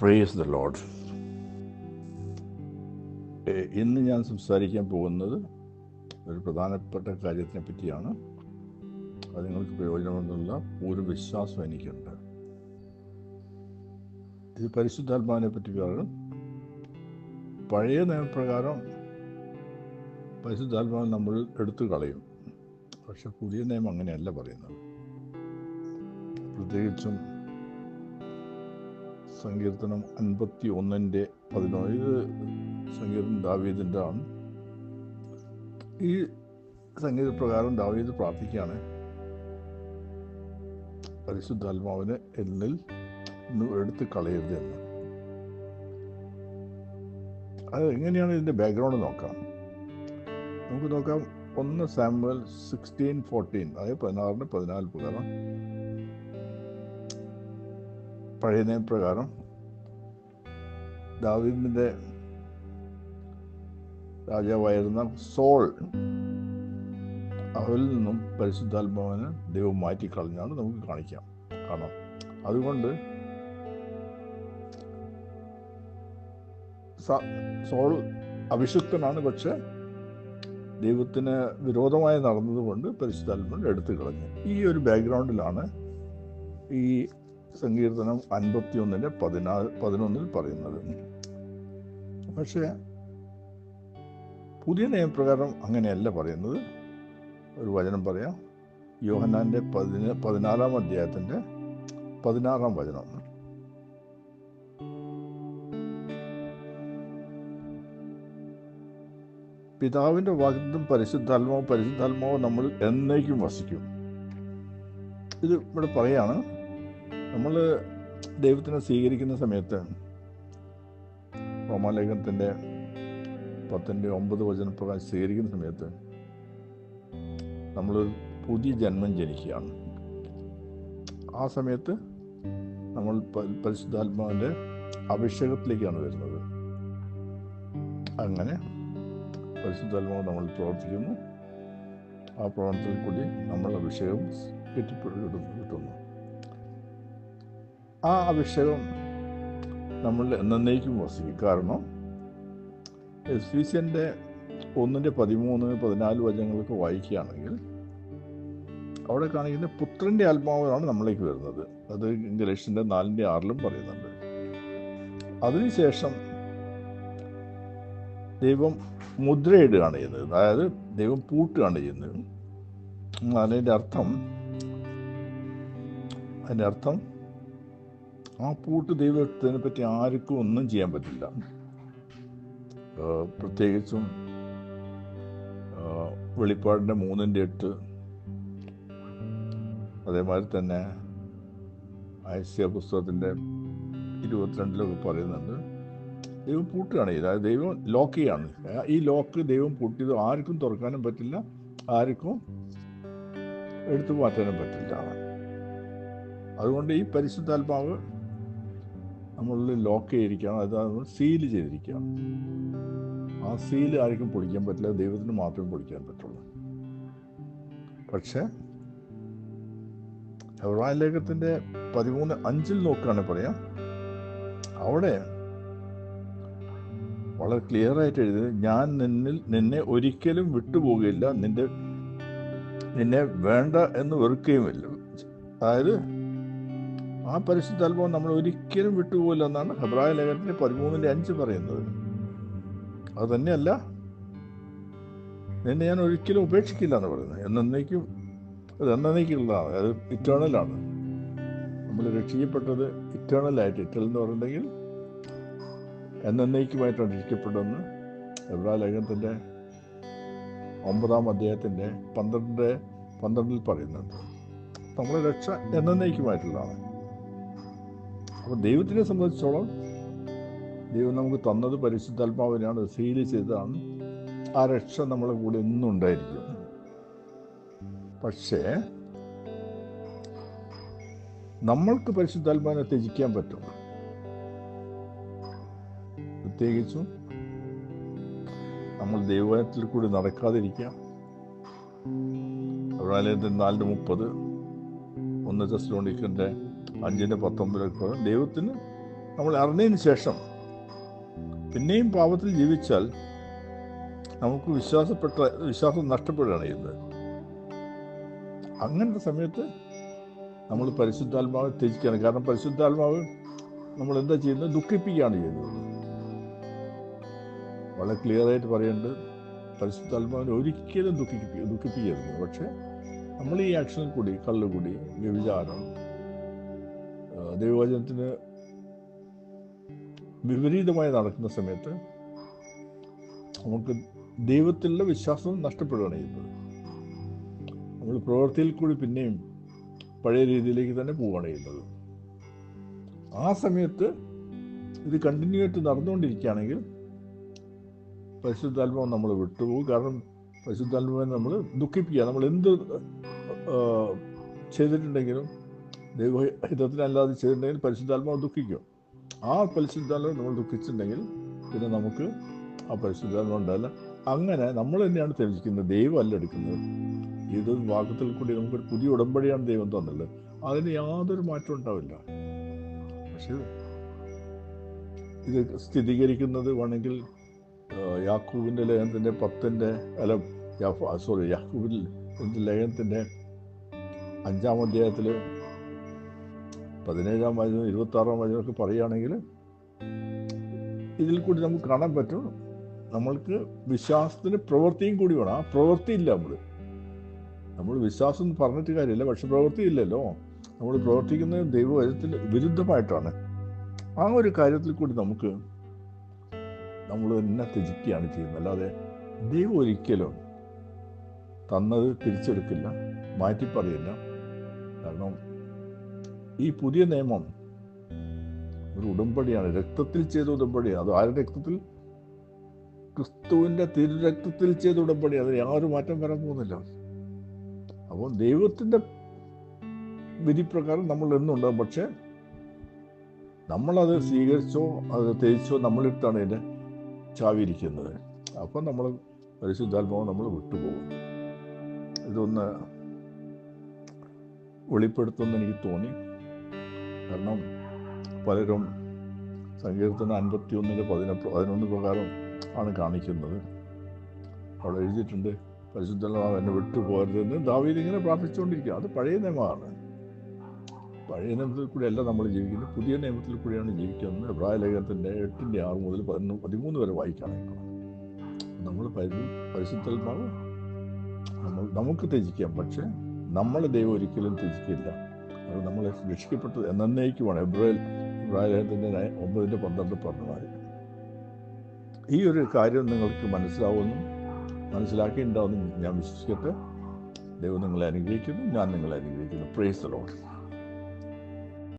Praise the Lord. ഇന്ന് ഞാൻ സംസാരിക്കാൻ പോകുന്നത് ഒരു പ്രധാനപ്പെട്ട കാര്യത്തിനെ പറ്റിയാണ്. അത് നിങ്ങൾക്ക് പ്രയോജനമെന്നുള്ള ഒരു വിശ്വാസം എനിക്കുണ്ട്. ഇത് പരിശുദ്ധാത്മാവിനെ പറ്റി പറയും. പഴയ നിയമപ്രകാരം പരിശുദ്ധാത്മാവ് നമ്മൾ എടുത്തു കളയും. പക്ഷെ പുതിയ നിയമം അങ്ങനെയല്ല പറയുന്നത്. പ്രത്യേകിച്ചും സങ്കീർത്തനം 51:11 ഇത് സങ്കീർത്തനം ദാവീദിൻ്റെ ആണ്. ഈ സംഗീതപ്രകാരം ദാവീദ് പ്രാർത്ഥിക്കുകയാണ്, പരിശുദ്ധാത്മാവിനെ എന്നിൽ എടുത്ത് കളയരുത് എന്ന്. അത് എങ്ങനെയാണ് ഇതിൻ്റെ ബാക്ക്ഗ്രൗണ്ട് നോക്കാം. നമുക്ക് നോക്കാം. 1 സാമുവേൽ 16:14, അതായത് 16:14 പ്രകാരം, പഴയ നിയമപ്രകാരം ദാവീദിൻ്റെ രാജാവായിരുന്ന സോൾ, അവരിൽ നിന്നും പരിശുദ്ധാത്മാവിനെ ദൈവം മാറ്റിക്കളഞ്ഞാണ് നമുക്ക് കാണാം. അതുകൊണ്ട് സോൾ അഭിഷിക്തനാണ്, പക്ഷെ ദൈവത്തിന് വിരോധമായി നടന്നതുകൊണ്ട് പരിശുദ്ധാത്മാവിനെ എടുത്തു കളഞ്ഞു. ഈ ഒരു ബാക്ക്ഗ്രൗണ്ടിലാണ് ഈ സങ്കീർത്തനം 51:11 പറയുന്നത്. പക്ഷേ പുതിയ നിയമപ്രകാരം അങ്ങനെയല്ല പറയുന്നത്. ഒരു വചനം പറയാം. യോഹന്നാൻ്റെ 14-ാം അധ്യായത്തിൻ്റെ 16-ാം വചനം. പിതാവിൻ്റെ വാഗ്ദത്തം പരിശുദ്ധാത്മാവ് നമ്മൾ എന്നേക്കും വസിക്കും. ഇത് ഇവിടെ പറയാണ്. നമ്മൾ ദൈവത്തിനെ സ്വീകരിക്കുന്ന സമയത്ത് റോമാലേഖനത്തിൻ്റെ 10:9 വചനപ്രകാരം സ്വീകരിക്കുന്ന സമയത്ത് നമ്മളൊരു പുതിയ ജന്മം ജനിക്കുകയാണ്. ആ സമയത്ത് നമ്മൾ പരിശുദ്ധാത്മാവിൻ്റെ അഭിഷേകത്തിലേക്കാണ് വരുന്നത്. അങ്ങനെ പരിശുദ്ധാത്മാവ് നമ്മൾ പ്രവർത്തിക്കുന്നു. ആ പ്രവർത്തനത്തിൽ കൂടി നമ്മൾ അഭിഷേകം കിട്ടുന്നു. ആ അഭിഷേകം നമ്മൾ എന്നേക്കും വസിക്കും. കാരണം എഫെസ്യൻ്റെ 1:13-14 വചനങ്ങളൊക്കെ വായിക്കുകയാണെങ്കിൽ അവിടെ കാണിക്കുന്ന പുത്രൻ്റെ ആത്മാവാണ് നമ്മളിലേക്ക് വരുന്നത്. അത് ഗലാത്യർ 4:6 പറയുന്നുണ്ട്. അതിനുശേഷം ദൈവം മുദ്രയിടുകയാണ് ചെയ്യുന്നത്. അതായത് ദൈവം പൂട്ടുകയാണ് ചെയ്യുന്നത്. അതിൻ്റെ അർത്ഥം ആ പൂട്ട് ദൈവത്തിനെ പറ്റി ആർക്കും ഒന്നും ചെയ്യാൻ പറ്റില്ല. പ്രത്യേകിച്ചും വെളിപ്പാടിൻ്റെ 3:8, അതേമാതിരി തന്നെ ഐസിയ പുസ്തകത്തിൻ്റെ 22 പറയുന്നുണ്ട്. ദൈവം പൂട്ടുകയാണ് ചെയ്യുന്നത്. അതായത് ദൈവം ലോക്ക് ചെയ്യാണ്. ഈ ലോക്ക് ദൈവം പൂട്ടിയത് ആർക്കും തുറക്കാനും പറ്റില്ല, ആർക്കും എടുത്തു മാറ്റാനും പറ്റില്ല. അതുകൊണ്ട് ഈ പരിശുദ്ധാത്മാവ് നമ്മളിൽ ലോക്ക് ചെയ്തിരിക്കുകയാണ്. അത് നമ്മൾ സീൽ ചെയ്തിരിക്കുകയാണ്. ആ സീൽ ആർക്കും പൊളിക്കാൻ പറ്റില്ല, ദൈവത്തിന് മാത്രമേ പൊളിക്കാൻ പറ്റുള്ളൂ. പക്ഷേ എബ്രായ ലേഖനത്തിൻ്റെ 13:5 നോക്കുകയാണെങ്കിൽ പറയാം, അവിടെ വളരെ ക്ലിയർ ആയിട്ട് എഴുതിയത്, ഞാൻ നിന്നെ ഒരിക്കലും വിട്ടുപോകുകയില്ല, നിന്നെ വേണ്ട എന്ന് വെറുക്കുകയുമില്ല. അതായത് ആ പരിശുദ്ധാത്മാവ് നമ്മൾ ഒരിക്കലും വിട്ടുപോകില്ല എന്നാണ് എബ്രായ ലേഖനത്തിൻ്റെ 13:5 പറയുന്നത്. അത് തന്നെയല്ല, നിന്നെ ഞാൻ ഒരിക്കലും ഉപേക്ഷിക്കില്ല എന്ന് പറയുന്നത്. എന്നേക്കുള്ളതാണ്. അത് ഇറ്റേണലാണ്. നമ്മൾ രക്ഷിക്കപ്പെട്ടത് ഇറ്റേണലായിട്ട്. ഇറ്റേണൽ എന്ന് പറഞ്ഞിട്ടുണ്ടെങ്കിൽ എന്നേക്കുമായിട്ടാണ് രക്ഷിക്കപ്പെട്ടതെന്ന് എബ്രായ ലേഖനത്തിൻ്റെ 9-ാം അധ്യായത്തിൻ്റെ 12 പറയുന്നുണ്ട്. നമ്മളെ രക്ഷ എന്നേക്കുമായിട്ടുള്ളതാണ്. അപ്പോൾ ദൈവത്തിനെ സംബന്ധിച്ചോളം ദൈവം നമുക്ക് തന്നത് പരിശുദ്ധാത്മാവിനെയാണ്, സീൽ ചെയ്തതാണ്. ആ രക്ഷ നമ്മളെ കൂടെ എന്നും ഉണ്ടായിരിക്കും. പക്ഷേ നമ്മൾക്ക് പരിശുദ്ധാത്മാവിനെ ത്യജിക്കാൻ പറ്റും. പ്രത്യേകിച്ചും നമ്മൾ ദൈവത്തിൽ കൂടി നടക്കാതിരിക്കാം. എബ്രായ 4:30, 1 തെസ്സലോനിക്കൻ്റെ 5:19 ദൈവത്തിന് നമ്മൾ അറിഞ്ഞതിന് ശേഷം പിന്നെയും പാപത്തിൽ ജീവിച്ചാൽ നമുക്ക് വിശ്വാസം നഷ്ടപ്പെടുകയാണ് ചെയ്യുന്നത്. അങ്ങനത്തെ സമയത്ത് നമ്മൾ പരിശുദ്ധാത്മാവ് ത്യജിക്കുകയാണ്. കാരണം പരിശുദ്ധാത്മാവ് നമ്മൾ എന്താ ചെയ്യുന്നത്? ദുഃഖിപ്പിക്കുകയാണ് ചെയ്യുന്നത്. വളരെ ക്ലിയറായിട്ട് പറയേണ്ടത്, പരിശുദ്ധാത്മാവിനെ ഒരിക്കലും ദുഃഖിപ്പിക്കരുത്. പക്ഷെ നമ്മൾ ഈ ആക്ഷനിൽ കൂടി, കള്ളുകൂടി, വ്യഭിചാരം, ദൈവവചനത്തിന് വിപരീതമായി നടക്കുന്ന സമയത്ത് നമുക്ക് ദൈവത്തിലുള്ള വിശ്വാസം നഷ്ടപ്പെടുകയാണ് ചെയ്യുന്നത്. നമ്മൾ പ്രവൃത്തിയിൽ കൂടി പിന്നെയും പഴയ രീതിയിലേക്ക് തന്നെ പോവുകയാണ് ചെയ്യുന്നത്. ആ സമയത്ത് ഇത് കണ്ടിന്യൂ ആയിട്ട് നടന്നുകൊണ്ടിരിക്കുകയാണെങ്കിൽ പരിശുദ്ധാത്മാവ് നമ്മൾ വിട്ടുപോകും. കാരണം പരിശുദ്ധാത്മാവിനെ നമ്മൾ ദുഃഖിപ്പിക്കുക. നമ്മൾ എന്ത് ചെയ്തിട്ടുണ്ടെങ്കിലും ദൈവഹിതത്തിനല്ലാതെ ചെയ്തിട്ടുണ്ടെങ്കിൽ പരിശുദ്ധാത്മാവ് ദുഃഖിക്കും. ആ പരിശുദ്ധാത്മാവ് നമ്മൾ ദുഃഖിച്ചിട്ടുണ്ടെങ്കിൽ പിന്നെ നമുക്ക് ആ പരിശുദ്ധാത്മാവ് ഉണ്ടാവില്ല. അങ്ങനെ നമ്മൾ തന്നെയാണ് ത്യജിക്കുന്നത്, ദൈവമല്ല എടുക്കുന്നത്. ഇത് വാക്യത്തിൽ കൂടി നമുക്കൊരു പുതിയ ഉടമ്പടിയാണ് ദൈവം തന്നുള്ളത്. അതിന് യാതൊരു മാറ്റം ഉണ്ടാവില്ല. പക്ഷെ ഇത് സ്ഥിരീകരിക്കുന്നത് വേണമെങ്കിൽ യാക്കൂബിൻ്റെ ലേഖനത്തിൻ്റെ യാക്കൂബിൻ്റെ ലേഖനത്തിൻ്റെ 5-ാം അധ്യായത്തിൽ 17-ാം വചനം 26-ാം വചനമൊക്കെ പറയുകയാണെങ്കിൽ ഇതിൽ കൂടി നമുക്ക് കാണാൻ പറ്റും. നമ്മൾക്ക് വിശ്വാസത്തിന് പ്രവൃത്തിയും കൂടി വേണം. ആ പ്രവൃത്തി ഇല്ല. നമ്മൾ വിശ്വാസം പറഞ്ഞിട്ട് കാര്യമില്ല, പക്ഷെ പ്രവൃത്തി ഇല്ലല്ലോ. നമ്മൾ പ്രവർത്തിക്കുന്നത് ദൈവവചനത്തിന് വിരുദ്ധമായിട്ടാണ്. ആ ഒരു കാര്യത്തിൽ കൂടി നമ്മൾ തന്നെ ത്യജിക്കുകയാണ് ചെയ്യുന്നത്. അല്ലാതെ ദൈവം ഒരിക്കലും തന്നത് തിരിച്ചെടുക്കില്ല, മാറ്റി പറയില്ല. കാരണം ഈ പുതിയ നിയമം ഒരു ഉടമ്പടിയാണ്, രക്തത്തിൽ ചെയ്ത ഉടമ്പടിയാണ്. അത് ആരുടെ രക്തത്തിൽ? ക്രിസ്തുവിൻ്റെ തിരുരക്തത്തിൽ ചെയ്ത ഉടമ്പടിയാണ്. അത് യാതൊരു മാറ്റം വരാൻ പോകുന്നില്ല. അപ്പോൾ ദൈവത്തിൻ്റെ വിധിപ്രകാരം നമ്മൾ എന്നുണ്ടാകും. പക്ഷെ നമ്മളത് സ്വീകരിച്ചോ അത് ത്യജിച്ചോ നമ്മളിടത്താണ് ഇതിൻ്റെ ചാവിയിരിക്കുന്നത്. അപ്പം നമ്മൾ പരിശുദ്ധാത്മാവ് നമ്മൾ വിട്ടുപോകും. ഇതൊന്ന് വെളിപ്പെടുത്തുമെന്ന് എനിക്ക് തോന്നി. കാരണം പലരും സങ്കീർത്തനം 51-11 പ്രകാരം ആണ് കാണിക്കുന്നത്. അവിടെ എഴുതിയിട്ടുണ്ട്, പരിശുദ്ധാത്മാവ് എന്നെ വിട്ടുപോകരുതെന്ന് ദാവീദ് ഇങ്ങനെ പ്രാർത്ഥിച്ചുകൊണ്ടിരിക്കുക. അത് പഴയ നിയമമാണ്. പഴയ നിയമത്തിൽ കൂടിയല്ല നമ്മൾ ജീവിക്കുന്നത്, പുതിയ നിയമത്തിൽ കൂടിയാണ് ജീവിക്കുന്നത്. എബ്രായ ലേഖനത്തിൻ്റെ 8-6 മുതൽ 13 വരെ വായിക്കുകയാണെങ്കിൽ നമ്മൾ പരിശുദ്ധാത്മാവ് നമുക്ക് ത്യജിക്കാം. പക്ഷെ നമ്മൾ ദൈവം ഒരിക്കലും ത്യജിക്കില്ല. അത് നമ്മളെ രക്ഷിക്കപ്പെട്ടത് എന്നേക്കുമാണ്. എബ്രായ ലേഖനത്തിൻ്റെ 9-12 പറഞ്ഞത്. ഈ ഒരു കാര്യം നിങ്ങൾക്ക് മനസ്സിലാക്കിയിട്ടുണ്ടാവുമെന്ന് ഞാൻ വിശ്വസിക്കട്ടെ. ദൈവം നിങ്ങളെ അനുഗ്രഹിക്കുന്നു, ഞാൻ നിങ്ങളെ അനുഗ്രഹിക്കുന്നു. Praise the Lord.